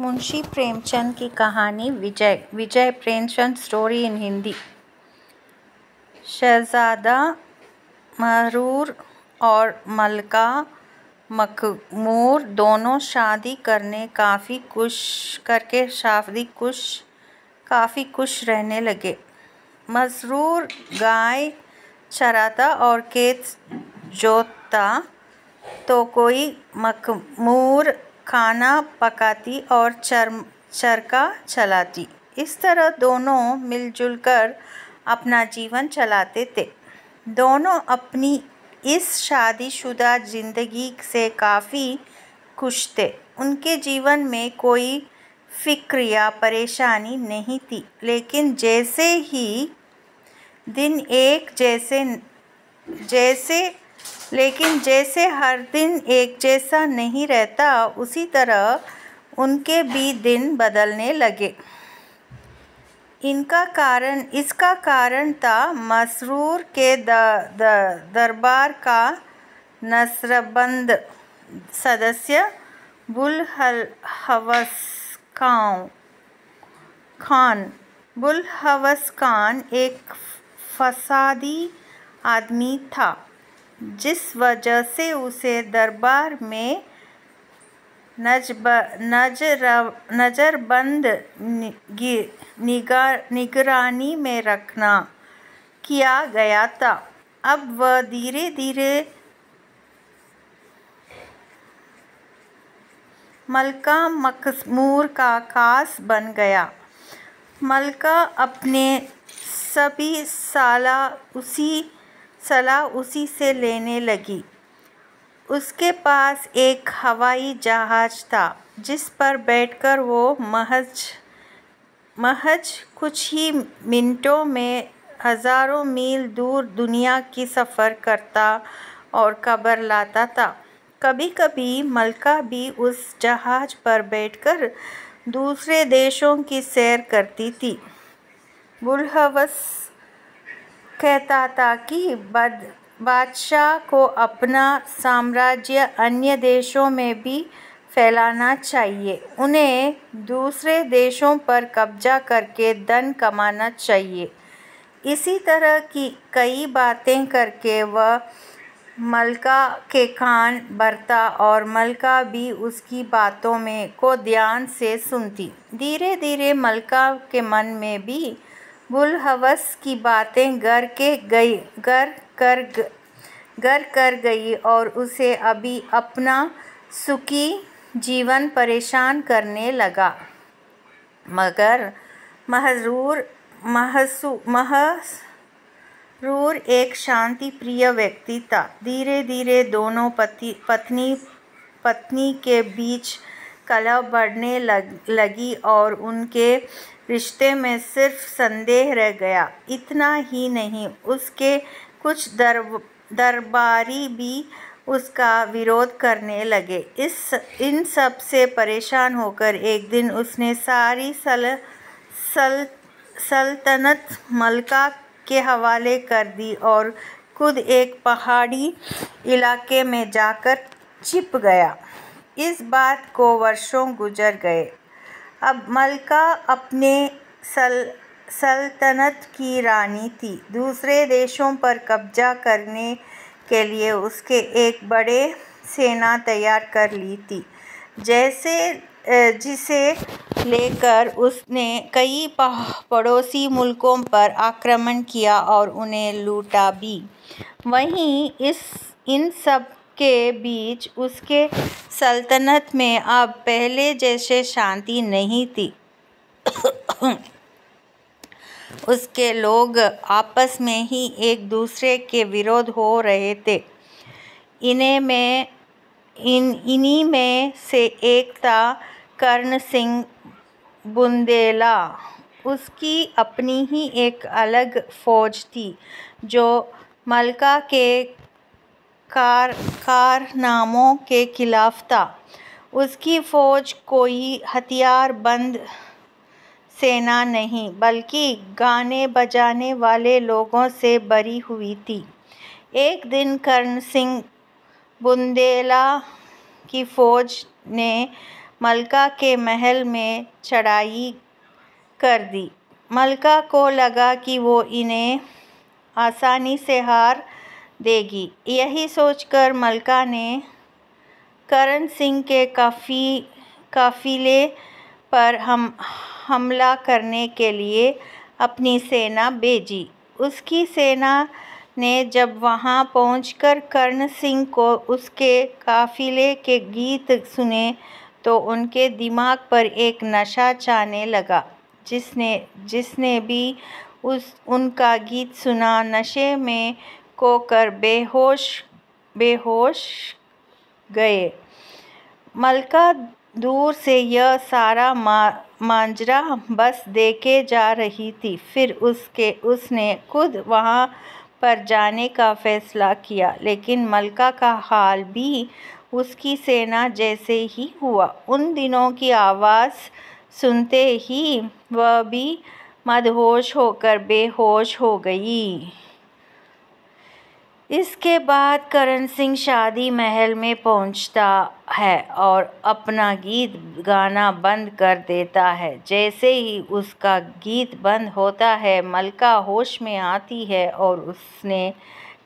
मुंशी प्रेमचंद की कहानी विजय Premchand story in Hindi. शहजादा महरूर और मलका मखमूर दोनों शादी करके काफ़ी खुश रहने लगे। मसरूर गाय चराता और खेत जोतता तो कोई मखमूर खाना पकाती और चरखा चलाती। इस तरह दोनों मिलजुल कर अपना जीवन चलाते थे। दोनों अपनी इस शादीशुदा जिंदगी से काफ़ी खुश थे। उनके जीवन में कोई फिक्र या परेशानी नहीं थी। लेकिन जैसे हर दिन एक जैसा नहीं रहता, उसी तरह उनके भी दिन बदलने लगे। इसका कारण था मसरूर के दरबार का नसरबंद सदस्य बुलहवस खान एक फसादी आदमी था, जिस वजह से उसे दरबार में नजरबंद निगरानी में रखना किया गया था। अब वह धीरे धीरे मलका मखमूर का खास बन गया। मलका अपने सभी सलाह उसी से लेने लगी। उसके पास एक हवाई जहाज था, जिस पर बैठकर वो महज कुछ ही मिनटों में हजारों मील दूर दुनिया की सफ़र करता और खबर लाता था। कभी कभी मलका भी उस जहाज पर बैठकर दूसरे देशों की सैर करती थी। बुलहवस कहता था कि बादशाह को अपना साम्राज्य अन्य देशों में भी फैलाना चाहिए। उन्हें दूसरे देशों पर कब्जा करके धन कमाना चाहिए। इसी तरह की कई बातें करके वह मलका के कान भरता और मलका भी उसकी बातों को ध्यान से सुनती। धीरे धीरे मलका के मन में भी बुलहवस की बातें घर कर गई और उसे अभी अपना सुखी जीवन परेशान करने लगा। मगर महरूर एक शांति प्रिय व्यक्ति था। धीरे धीरे दोनों पत्नी के बीच कलह बढ़ने लगी और उनके रिश्ते में सिर्फ संदेह रह गया। इतना ही नहीं, उसके कुछ दरबारी भी उसका विरोध करने लगे। इन सब से परेशान होकर एक दिन उसने सारी सल्तनत मलका के हवाले कर दी और खुद एक पहाड़ी इलाके में जाकर छिप गया। इस बात को वर्षों गुजर गए। अब मलका अपने सल्तनत की रानी थी। दूसरे देशों पर कब्जा करने के लिए उसके एक बड़े सेना तैयार कर ली थी, जिसे लेकर उसने कई पड़ोसी मुल्कों पर आक्रमण किया और उन्हें लूटा भी। वहीं इन सब के बीच उसके सल्तनत में अब पहले जैसे शांति नहीं थी। उसके लोग आपस में ही एक दूसरे के विरोध हो रहे थे। इन्हीं में से एक था कर्ण सिंह बुंदेला। उसकी अपनी ही एक अलग फौज थी, जो मलका के कारनामों के खिलाफ था। उसकी फौज कोई हथियारबंद सेना नहीं, बल्कि गाने बजाने वाले लोगों से भरी हुई थी। एक दिन कर्ण सिंह बुंदेला की फौज ने मलका के महल में चढ़ाई कर दी। मलका को लगा कि वो इन्हें आसानी से हार देगी। यही सोचकर मलका ने करण सिंह के काफिले पर हमला करने के लिए अपनी सेना भेजी। उसकी सेना ने जब वहां पहुंचकर करण सिंह को उसके काफिले के गीत सुने तो उनके दिमाग पर एक नशा छाने लगा। जिसने भी उनका गीत सुना नशे में खोकर बेहोश गए। मलका दूर से यह सारा मांजरा बस देखे जा रही थी। फिर उसने खुद वहां पर जाने का फैसला किया, लेकिन मलका का हाल भी उसकी सेना जैसे ही हुआ। उन दिनों की आवाज़ सुनते ही वह भी मदहोश होकर बेहोश हो गई। इसके बाद करण सिंह शादी महल में पहुंचता है और अपना गीत गाना बंद कर देता है। जैसे ही उसका गीत बंद होता है, मलका होश में आती है और उसने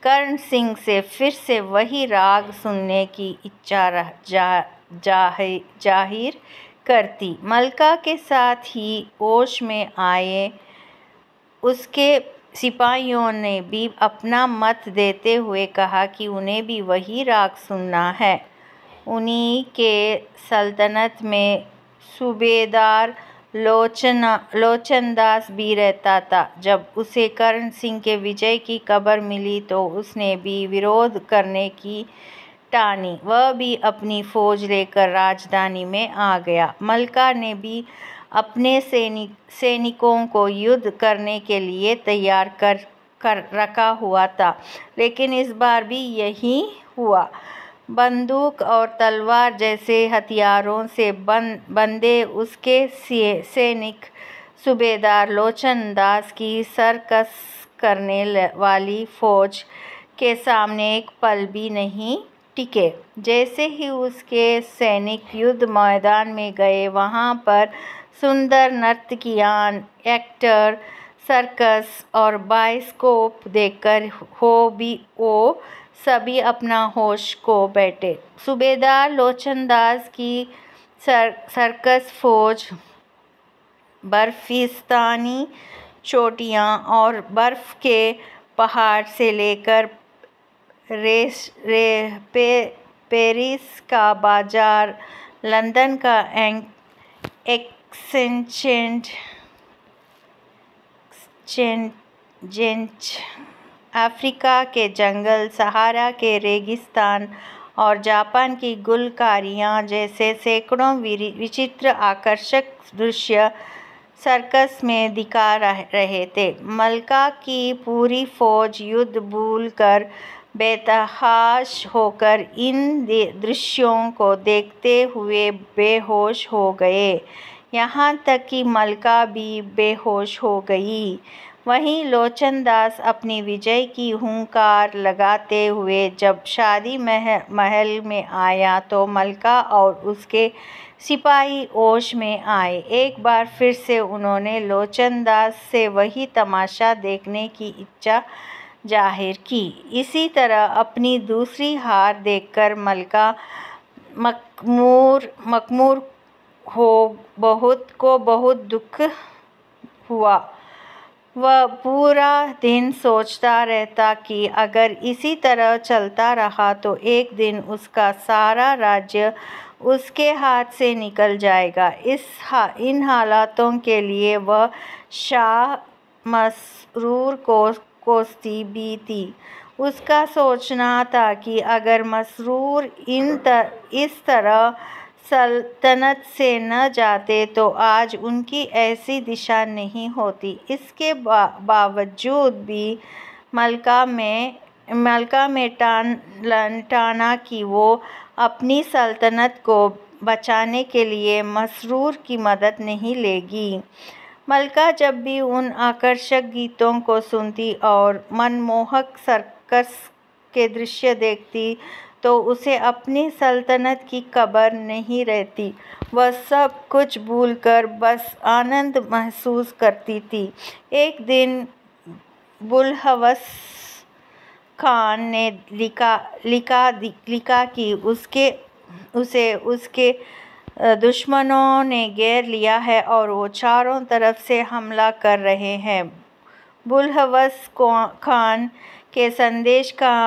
करण सिंह से फिर से वही राग सुनने की इच्छा जाहिर करती। मलका के साथ ही होश में आए उसके सिपाहियों ने भी अपना मत देते हुए कहा कि उन्हें भी वही राग सुनना है। उन्हीं के सल्तनत में सूबेदार लोचनदास भी रहता था। जब उसे करण सिंह के विजय की खबर मिली तो उसने भी विरोध करने की ठानी। वह भी अपनी फौज लेकर राजधानी में आ गया। मलका ने भी अपने सैनिकों को युद्ध करने के लिए तैयार कर रखा हुआ था, लेकिन इस बार भी यही हुआ। बंदूक और तलवार जैसे हथियारों से बंधे उसके सैनिक सूबेदार लोचनदास की सरकस करने वाली फौज के सामने एक पल भी नहीं टिके। जैसे ही उसके सैनिक युद्ध मैदान में गए, वहां पर सुंदर नर्तकियां, एक्टर, सर्कस और बाइस्कोप देखकर वो सभी अपना होश खो बैठे। सूबेदार लोचनदास की सर्कस फौज बर्फिस्तानी चोटियां और बर्फ के पहाड़ से लेकर पेरिस का बाजार, लंदन का एक्सचेंज, अफ्रीका के जंगल, सहारा के रेगिस्तान और जापान की गुलकारियां जैसे सैकड़ों विचित्र आकर्षक दृश्य सर्कस में दिखा रहे थे। मलका की पूरी फौज युद्ध भूलकर बेतहाश होकर इन दृश्यों को देखते हुए बेहोश हो गए। यहाँ तक कि मलका भी बेहोश हो गई। वहीं लोचनदास अपनी विजय की हुंकार लगाते हुए जब शादी महल में आया तो मलका और उसके सिपाही होश में आए। एक बार फिर से उन्होंने लोचनदास से वही तमाशा देखने की इच्छा जाहिर की। इसी तरह अपनी दूसरी हार देखकर मलका मखमूर बहुत दुख हुआ। वह पूरा दिन सोचता रहता कि अगर इसी तरह चलता रहा तो एक दिन उसका सारा राज्य उसके हाथ से निकल जाएगा। इन हालातों के लिए वह शाह मसरूर को कोसती भी थी। उसका सोचना था कि अगर मसरूर इस तरह सल्तनत से न जाते तो आज उनकी ऐसी दिशा नहीं होती। इसके बावजूद भी मलका में ठाना कि वो अपनी सल्तनत को बचाने के लिए मसरूर की मदद नहीं लेगी। मलका जब भी उन आकर्षक गीतों को सुनती और मनमोहक सर्कस के दृश्य देखती तो उसे अपनी सल्तनत की खबर नहीं रहती। वह सब कुछ भूलकर बस आनंद महसूस करती थी। एक दिन बुलहवस खान ने लिखा कि उसे उसके दुश्मनों ने घेर लिया है और वो चारों तरफ से हमला कर रहे हैं। बुलहवस खान के संदेश का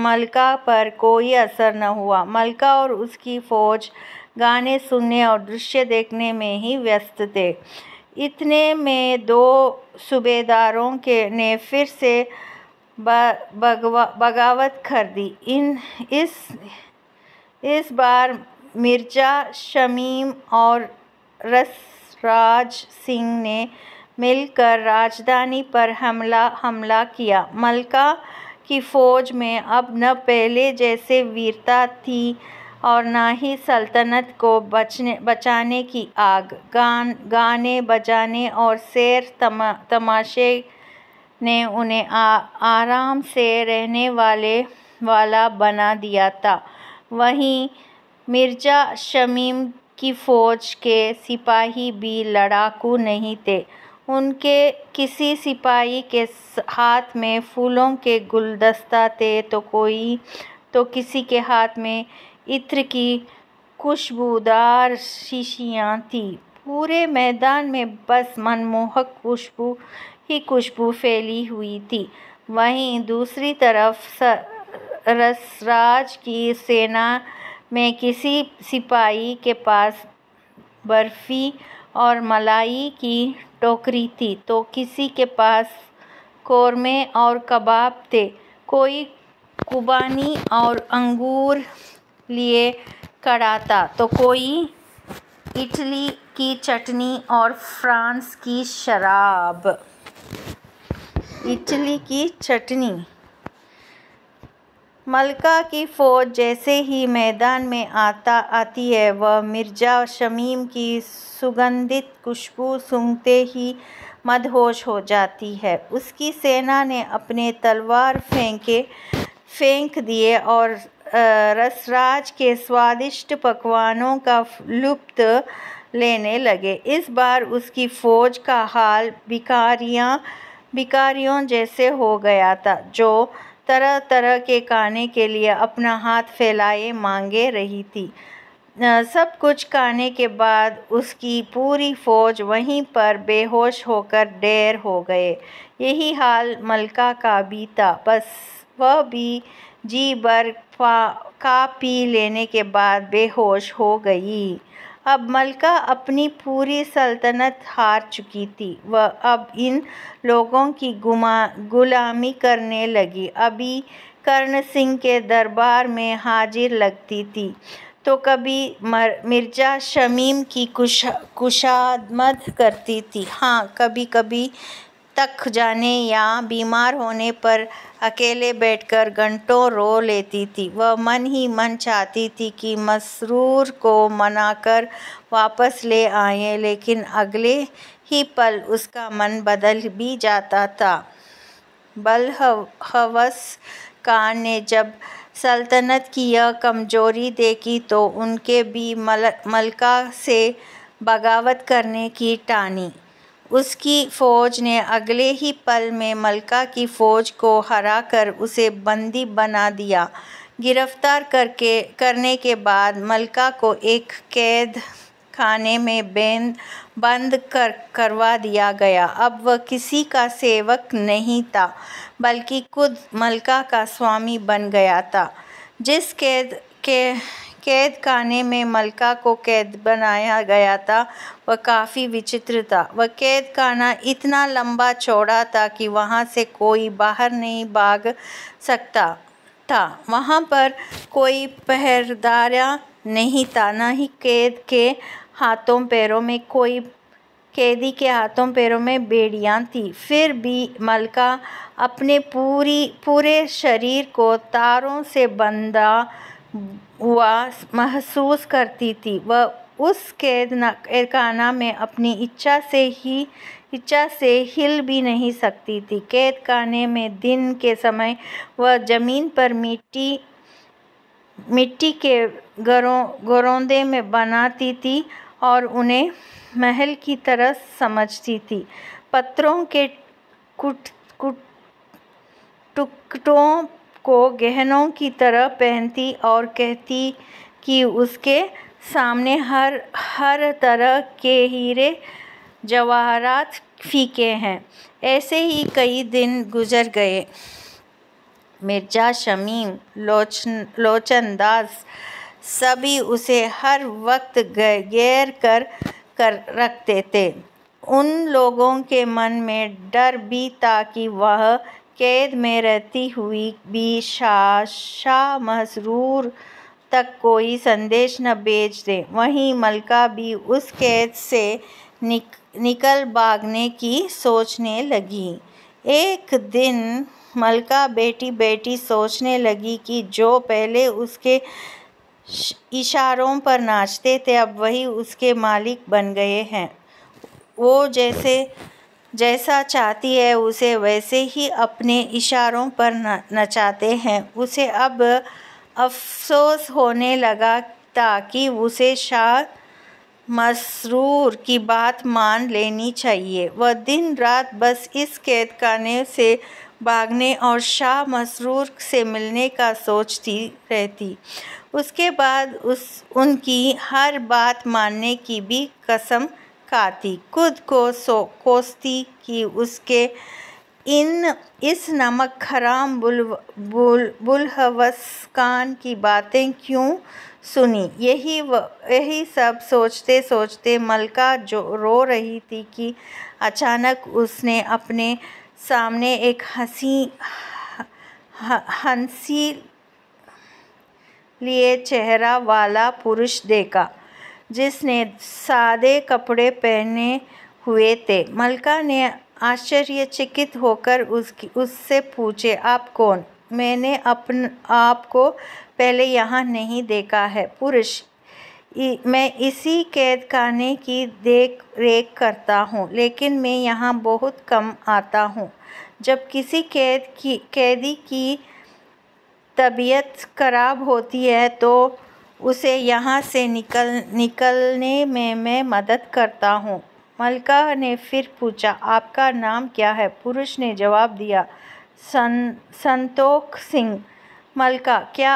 मलका पर कोई असर न हुआ। मलका और उसकी फौज गाने सुनने और दृश्य देखने में ही व्यस्त थे। इतने में 2 सूबेदारों ने फिर से बगावत कर दी। इस बार मिर्जा शमीम और रसराज सिंह ने मिलकर राजधानी पर हमला किया। मलका की फौज में अब न पहले जैसे वीरता थी और न ही सल्तनत को बचाने की आग। गाने बजाने और सैर तमाशे ने उन्हें आराम से रहने वाला बना दिया था। वहीं मिर्जा शमीम की फौज के सिपाही भी लड़ाकू नहीं थे। उनके किसी सिपाही के हाथ में फूलों के गुलदस्ता थे तो किसी के हाथ में इत्र की खुशबूदार शीशियाँ थीं। पूरे मैदान में बस मनमोहक खुशबू फैली हुई थी। वहीं दूसरी तरफ रसराज की सेना में किसी सिपाही के पास बर्फी और मलाई की टोकरी थी तो किसी के पास कोरमे और कबाब थे। कोई खुबानी और अंगूर लिए खड़ा था तो कोई इटली की चटनी और फ्रांस की शराब। इटली की चटनी। मलका की फौज जैसे ही मैदान में आती है वह मिर्जा शमीम की सुगंधित खुशबू सूंघते ही मदहोश हो जाती है। उसकी सेना ने अपने तलवार फेंक दिए और रसराज के स्वादिष्ट पकवानों का लुत्फ लेने लगे। इस बार उसकी फौज का हाल भिखारियों जैसे हो गया था जो तरह तरह के खाने के लिए अपना हाथ फैलाए मांगे रही थी। सब कुछ खाने के बाद उसकी पूरी फौज वहीं पर बेहोश होकर ढेर हो गए। यही हाल मलका का भी था, बस वह भी जी भर खा पी लेने के बाद बेहोश हो गई। अब मलका अपनी पूरी सल्तनत हार चुकी थी। वह अब इन लोगों की गुलामी करने लगी। अभी कर्ण सिंह के दरबार में हाजिर लगती थी तो कभी मिर्जा शमीम की खुशामद करती थी। हाँ, कभी कभी थक जाने या बीमार होने पर अकेले बैठकर घंटों रो लेती थी। वह मन ही मन चाहती थी कि मसरूर को मनाकर वापस ले आए, लेकिन अगले ही पल उसका मन बदल भी जाता था। बुलहवस खान ने जब सल्तनत की यह कमजोरी देखी तो उनके भी मलका से बगावत करने की ठानी। उसकी फौज ने अगले ही पल में मलका की फौज को हराकर उसे बंदी बना दिया। गिरफ्तार करने के बाद मलका को एक कैद खाने में बंद करवा दिया गया। अब वह किसी का सेवक नहीं था बल्कि खुद मलका का स्वामी बन गया था। जिस कैद खाने में मलका को कैद बनाया गया था वह काफ़ी विचित्र था। वह कैद खाना इतना लंबा चौड़ा था कि वहाँ से कोई बाहर नहीं भाग सकता था। वहाँ पर कोई पहरेदार नहीं था, न ही कैदी के हाथों पैरों में बेड़ियाँ थीं। फिर भी मलका अपने पूरे शरीर को तारों से बंधा हुआ महसूस करती थी। वह उस कैद खाना में अपनी इच्छा से ही इच्छा से हिल भी नहीं सकती थी। कैद खाने में दिन के समय वह ज़मीन पर मिट्टी के घरौंदे में बनाती थी और उन्हें महल की तरह समझती थी। पत्थरों के टुकड़ों को गहनों की तरह पहनती और कहती कि उसके सामने हर तरह के हीरे जवाहरात फीके हैं। ऐसे ही कई दिन गुजर गए। मिर्ज़ा शमीम, लोचनदास सभी उसे हर वक्त गैर कर रखते थे। उन लोगों के मन में डर भी था कि वह कैद में रहती हुई भी शाह मसरूर तक कोई संदेश न भेज दे। वहीं मलका भी उस कैद से निकल भागने की सोचने लगी। एक दिन मलका बैठी बैठी सोचने लगी कि जो पहले उसके इशारों पर नाचते थे अब वही उसके मालिक बन गए हैं। वो जैसा चाहती है उसे वैसे ही अपने इशारों पर नचाते हैं। उसे अब अफसोस होने लगा था कि उसे शाह मसरूर की बात मान लेनी चाहिए। वह दिन रात बस इस कैद खाने से भागने और शाह मसरूर से मिलने का सोचती रहती। उसके बाद उनकी हर बात मानने की भी कसम खाती। खुद को कोसती कि उसके इस नमक हराम बुलहवस खान की बातें क्यों सुनी। यही सब सोचते सोचते मलका जो रो रही थी कि अचानक उसने अपने सामने एक हंसी लिए चेहरा वाला पुरुष देखा जिसने सादे कपड़े पहने हुए थे। मलका ने आश्चर्यचकित होकर उससे पूछे, आप कौन? मैंने आपको पहले यहाँ नहीं देखा है। पुरुष, मैं इसी कैद खाने की देख रेख करता हूँ, लेकिन मैं यहाँ बहुत कम आता हूँ। जब किसी कैदी की तबीयत खराब होती है तो उसे यहाँ से निकलने में मैं मदद करता हूँ। मलका ने फिर पूछा, आपका नाम क्या है? पुरुष ने जवाब दिया, संतोख सिंह। मलका, क्या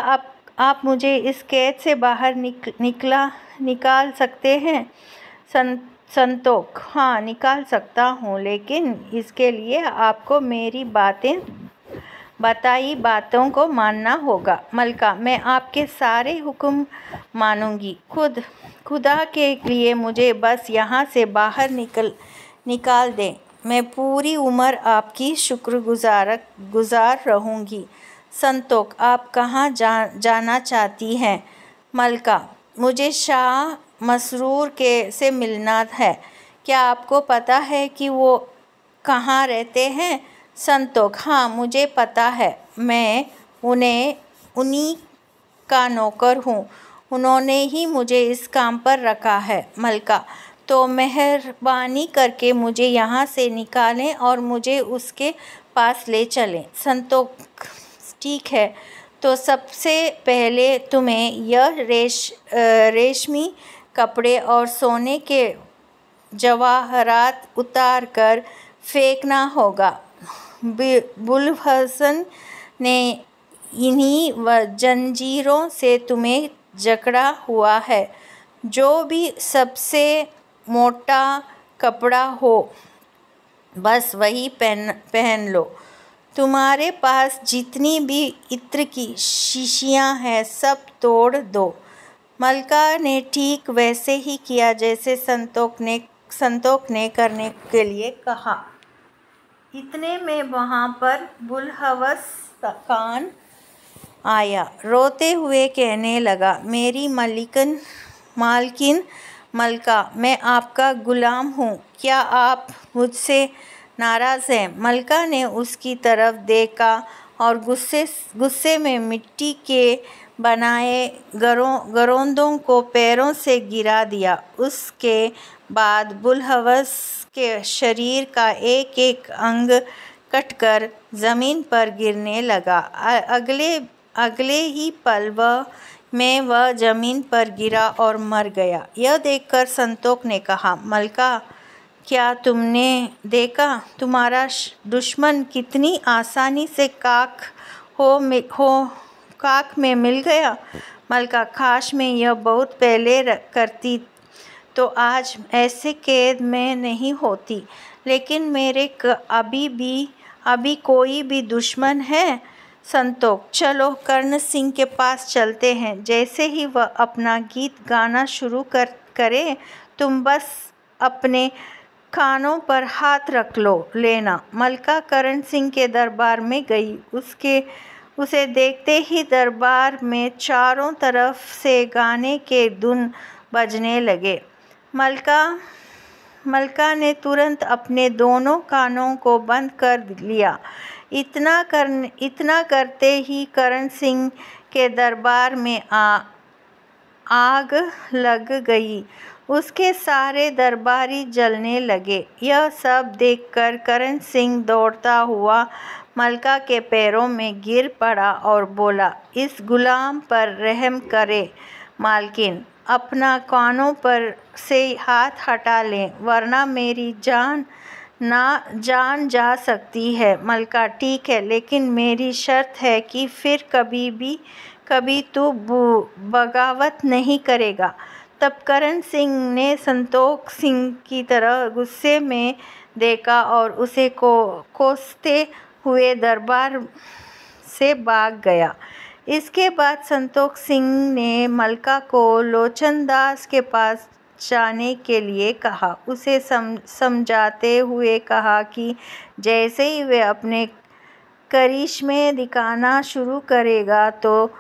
आप मुझे इस कैद से बाहर निकाल सकते हैं? संतोख, हाँ, निकाल सकता हूँ, लेकिन इसके लिए आपको मेरी बताई बातों को मानना होगा। मलका, मैं आपके सारे हुक्म मानूंगी। खुदा के लिए मुझे बस यहाँ से बाहर निकाल दें। मैं पूरी उम्र आपकी शुक्रगुजार रहूँगी। संतोख, आप कहाँ जाना चाहती हैं? मलका, मुझे शाह मसरूर से मिलना है। क्या आपको पता है कि वो कहाँ रहते हैं? संतोख, हाँ, मुझे पता है। मैं उन्हीं का नौकर हूँ। उन्होंने ही मुझे इस काम पर रखा है। मलका, तो मेहरबानी करके मुझे यहाँ से निकालें और मुझे उसके पास ले चलें। संतोख, ठीक है, तो सबसे पहले तुम्हें यह रेशमी कपड़े और सोने के जवाहरात उतार कर फेंकना होगा। बुलहसन ने इन्हीं जंजीरों से तुम्हें जकड़ा हुआ है। जो भी सबसे मोटा कपड़ा हो बस वही पहन लो। तुम्हारे पास जितनी भी इत्र की शीशियाँ हैं सब तोड़ दो। मलका ने ठीक वैसे ही किया जैसे संतोख ने करने के लिए कहा। इतने में वहाँ पर बुलहवस खान आया। रोते हुए कहने लगा, मेरी मालकिन मलका, मैं आपका गुलाम हूँ। क्या आप मुझसे नाराज़ हैं? मलका ने उसकी तरफ देखा और गुस्से में मिट्टी के बनाए गरोंदों को पैरों से गिरा दिया। उसके बाद बुलहवस के शरीर का एक एक अंग कटकर जमीन पर गिरने लगा। अगले ही पल वह जमीन पर गिरा और मर गया। यह देखकर संतोष ने कहा, मलका, क्या तुमने देखा तुम्हारा दुश्मन कितनी आसानी से काख में मिल गया। मलका, काश मैं यह बहुत पहले करती तो आज ऐसे कैद में नहीं होती। लेकिन मेरे अभी कोई भी दुश्मन है। संतोष, चलो कर्ण सिंह के पास चलते हैं। जैसे ही वह अपना गीत गाना शुरू करे तुम बस अपने कानों पर हाथ रख लेना। मलका कर्ण सिंह के दरबार में गई। उसे देखते ही दरबार में चारों तरफ से गाने के धुन बजने लगे। मलका ने तुरंत अपने दोनों कानों को बंद कर लिया। इतना करते ही कर्ण सिंह के दरबार में आग लग गई। उसके सारे दरबारी जलने लगे। यह सब देखकर कर्ण सिंह दौड़ता हुआ मलका के पैरों में गिर पड़ा और बोला, इस गुलाम पर रहम करे मालकिन, अपना कानों पर से हाथ हटा लें, वरना मेरी जान जा सकती है। मलका, ठीक है, लेकिन मेरी शर्त है कि फिर कभी तू बगावत नहीं करेगा। तब कर्ण सिंह ने संतोष सिंह की तरफ गुस्से में देखा और उसे कोसते हुए दरबार से भाग गया। इसके बाद संतोष सिंह ने मलका को लोचनदास के पास जाने के लिए कहा। उसे समझाते हुए कहा कि जैसे ही वे अपने करिश्मे दिखाना शुरू करेगा तो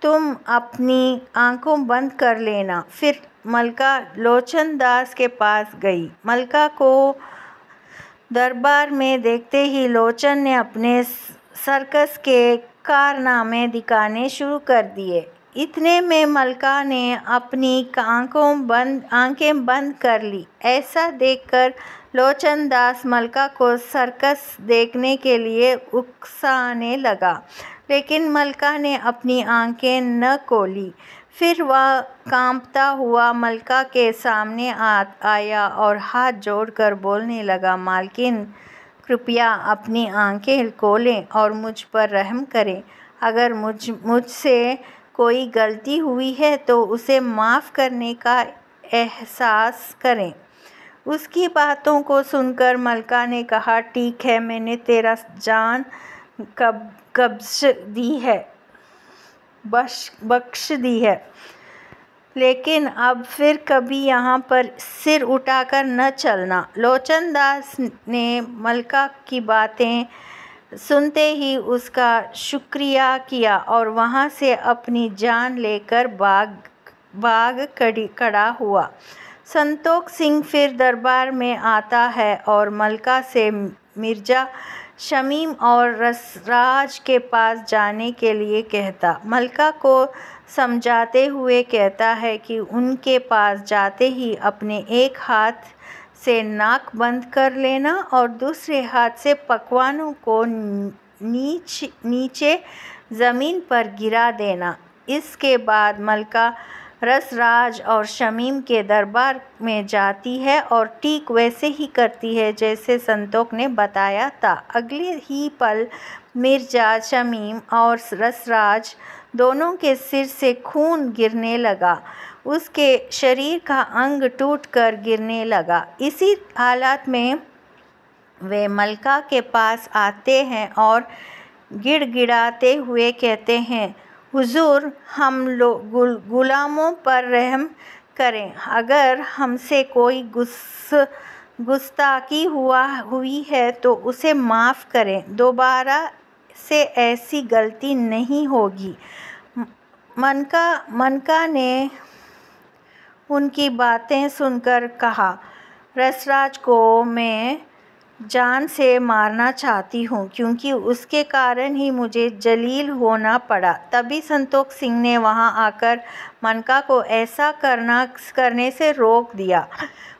तुम अपनी आंखें बंद कर लेना। फिर मलका लोचनदास के पास गई। मलका को दरबार में देखते ही लोचन ने अपने सर्कस के कारनामे दिखाने शुरू कर दिए। इतने में मलका ने अपनी आंखें बंद कर ली। ऐसा देखकर लोचनदास मलका को सर्कस देखने के लिए उकसाने लगा, लेकिन मलका ने अपनी आंखें न खोली। फिर वह कांपता हुआ मलका के सामने आया और हाथ जोड़कर बोलने लगा, मालकिन, कृपया अपनी आंखें खोलें और मुझ पर रहम करें। अगर मुझसे कोई गलती हुई है तो उसे माफ़ करने का एहसास करें। उसकी बातों को सुनकर मलका ने कहा, ठीक है, मैंने तेरा जान बख्श दी है, लेकिन अब फिर कभी यहाँ पर सिर उठाकर न चलना। लोचनदास ने मलका की बातें सुनते ही उसका शुक्रिया किया और वहाँ से अपनी जान लेकर भाग खड़ा हुआ। संतोष सिंह फिर दरबार में आता है और मलका से मिर्जा शमीम और रसराज के पास जाने के लिए कहता। मलका को समझाते हुए कहता है कि उनके पास जाते ही अपने एक हाथ से नाक बंद कर लेना और दूसरे हाथ से पकवानों को नीचे ज़मीन पर गिरा देना। इसके बाद मलका रसराज और शमीम के दरबार में जाती है और ठीक वैसे ही करती है जैसे संतोष ने बताया था। अगले ही पल मिर्जा शमीम और रसराज दोनों के सिर से खून गिरने लगा। उसके शरीर का अंग टूटकर गिरने लगा। इसी हालत में वे मलका के पास आते हैं और गिड़गिड़ाते हुए कहते हैं, हुजूर, हम गुलामों पर रहम करें। अगर हमसे कोई गुस्ताखी हुई है तो उसे माफ़ करें। दोबारा से ऐसी गलती नहीं होगी। मनका ने उनकी बातें सुनकर कहा, रसराज को मैं जान से मारना चाहती हूँ, क्योंकि उसके कारण ही मुझे जलील होना पड़ा। तभी संतोख सिंह ने वहाँ आकर मनका को ऐसा करने से रोक दिया।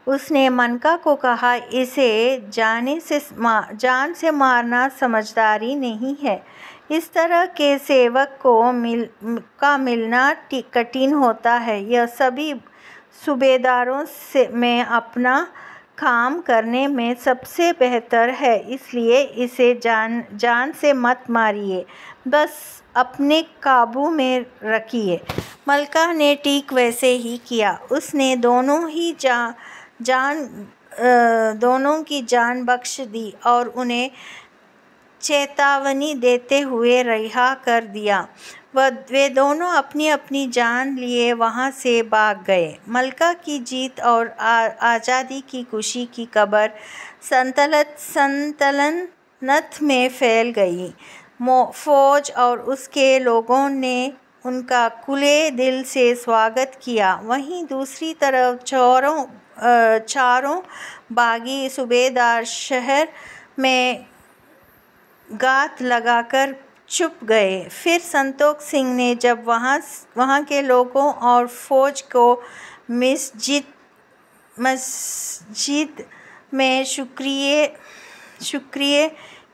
उसने मनका को कहा, इसे जान से मारना समझदारी नहीं है। इस तरह के सेवक को मिलना कठिन होता है। यह सभी सूबेदारों में अपना काम करने में सबसे बेहतर है, इसलिए इसे जान से मत मारिए, बस अपने काबू में रखिए। मलका ने ठीक वैसे ही किया। उसने दोनों की जान बख्श दी और उन्हें चेतावनी देते हुए रिहा कर दिया। वे दोनों अपनी अपनी जान लिए वहाँ से भाग गए। मलका की जीत और आज़ादी की खुशी की खबर सल्तनत में फैल गई। फौज और उसके लोगों ने उनका खुले दिल से स्वागत किया। वहीं दूसरी तरफ चारों बागी सूबेदार शहर में गात लगाकर चुप गए। फिर संतोख सिंह ने जब वहाँ के लोगों और फौज को मस्जिद में शुक्रिया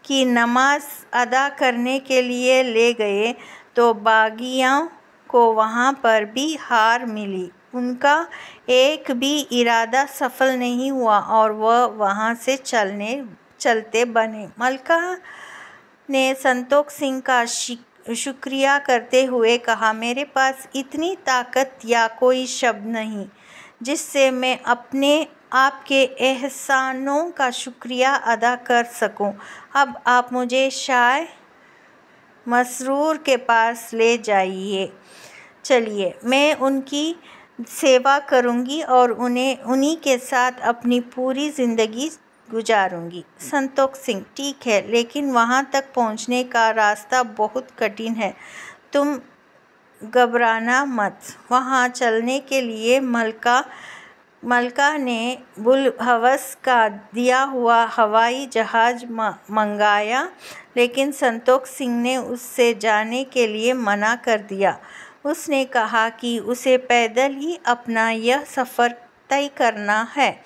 की नमाज अदा करने के लिए ले गए, तो बागियों को वहाँ पर भी हार मिली। उनका एक भी इरादा सफल नहीं हुआ और वह वहाँ से चलते बने। मलका ने संतोख सिंह का शुक्रिया करते हुए कहा, मेरे पास इतनी ताकत या कोई शब्द नहीं जिससे मैं अपने आपके एहसानों का शुक्रिया अदा कर सकूं। अब आप मुझे शाह मसरूर के पास ले जाइए। चलिए, मैं उनकी सेवा करूंगी और उन्हीं के साथ अपनी पूरी ज़िंदगी गुजारूंगी। संतोख सिंह, ठीक है, लेकिन वहाँ तक पहुँचने का रास्ता बहुत कठिन है। तुम घबराना मत। वहाँ चलने के लिए मलका ने बुलहवस का दिया हुआ हवाई जहाज़ मंगाया, लेकिन संतोख सिंह ने उससे जाने के लिए मना कर दिया। उसने कहा कि उसे पैदल ही अपना यह सफ़र तय करना है।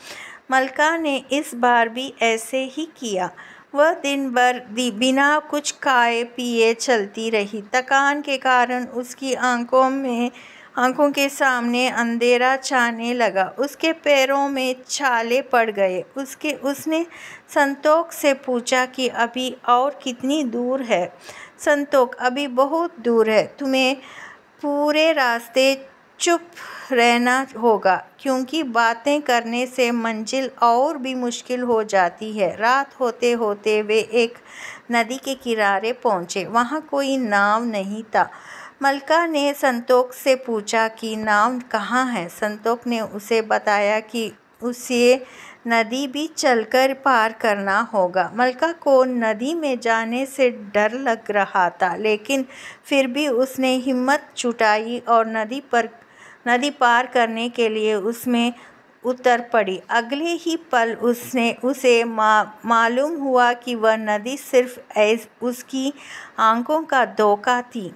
मलका ने इस बार भी ऐसे ही किया। वह दिन भर बिना कुछ खाए पिए चलती रही। थकान के कारण उसकी आंखों के सामने अंधेरा छाने लगा। उसके पैरों में छाले पड़ गए। उसने संतोख से पूछा कि अभी और कितनी दूर है। संतोख, अभी बहुत दूर है। तुम्हें पूरे रास्ते चुप रहना होगा, क्योंकि बातें करने से मंजिल और भी मुश्किल हो जाती है। रात होते होते वे एक नदी के किनारे पहुँचे। वहाँ कोई नाव नहीं था। मलका ने संतोख से पूछा कि नाव कहाँ है। संतोख ने उसे बताया कि उसे नदी भी चलकर पार करना होगा। मलका को नदी में जाने से डर लग रहा था, लेकिन फिर भी उसने हिम्मत जुटाई और नदी पार करने के लिए उसमें उतर पड़ी। अगले ही पल उसे मालूम हुआ कि वह नदी सिर्फ उसकी आंखों का धोखा थी।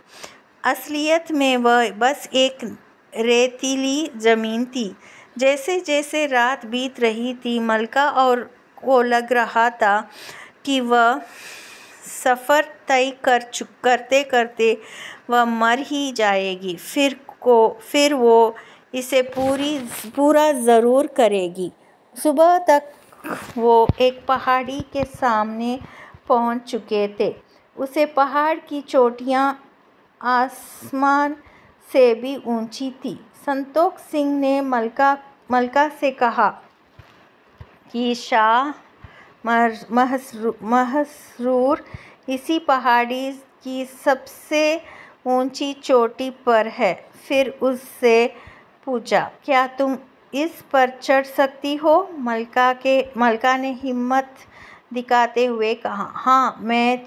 असलियत में वह बस एक रेतीली ज़मीन थी। जैसे जैसे रात बीत रही थी, मलका को लग रहा था कि वह सफ़र तय करते करते वह मर ही जाएगी। फिर वो इसे पूरा ज़रूर करेगी। सुबह तक वो एक पहाड़ी के सामने पहुंच चुके थे। उसे पहाड़ की चोटियां आसमान से भी ऊंची थी। संतोख सिंह ने मलका से कहा कि शाह मसरूर इसी पहाड़ी की सबसे ऊंची चोटी पर है। फिर उससे पूछा, क्या तुम इस पर चढ़ सकती हो? मलका ने हिम्मत दिखाते हुए कहा, हाँ, मैं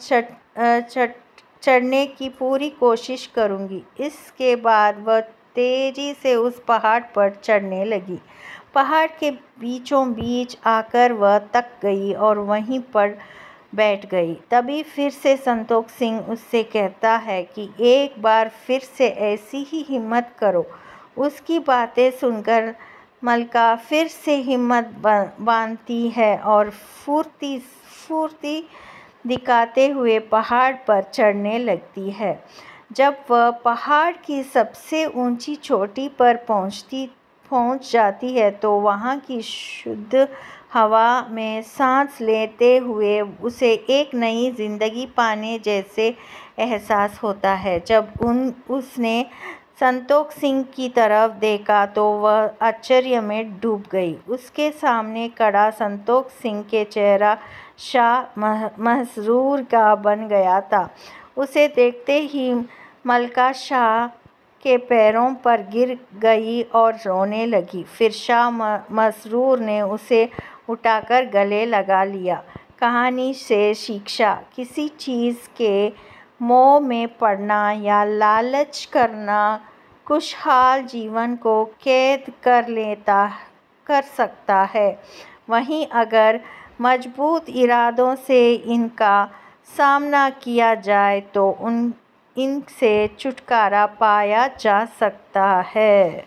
चढ़ने की पूरी कोशिश करूँगी। इसके बाद वह तेज़ी से उस पहाड़ पर चढ़ने लगी। पहाड़ के बीचों बीच आकर वह थक गई और वहीं पर बैठ गई। तभी फिर से संतोष सिंह उससे कहता है कि एक बार फिर से ऐसी ही हिम्मत करो। उसकी बातें सुनकर मलका फिर से हिम्मत बांधती है और फुर्ती दिखाते हुए पहाड़ पर चढ़ने लगती है। जब वह पहाड़ की सबसे ऊंची चोटी पर पहुंच जाती है तो वहां की शुद्ध हवा में सांस लेते हुए उसे एक नई जिंदगी पाने जैसे एहसास होता है। जब उसने संतोष सिंह की तरफ देखा तो वह आश्चर्य में डूब गई। उसके सामने खड़ा संतोष सिंह के चेहरा शाह मसरूर का बन गया था। उसे देखते ही मलका शाह के पैरों पर गिर गई और रोने लगी। फिर शाह मसरूर ने उसे उठाकर गले लगा लिया। कहानी से शिक्षा: किसी चीज़ के मोह में पड़ना या लालच करना खुशहाल जीवन को कैद कर सकता है। वहीं अगर मजबूत इरादों से इनका सामना किया जाए तो इनसे छुटकारा पाया जा सकता है।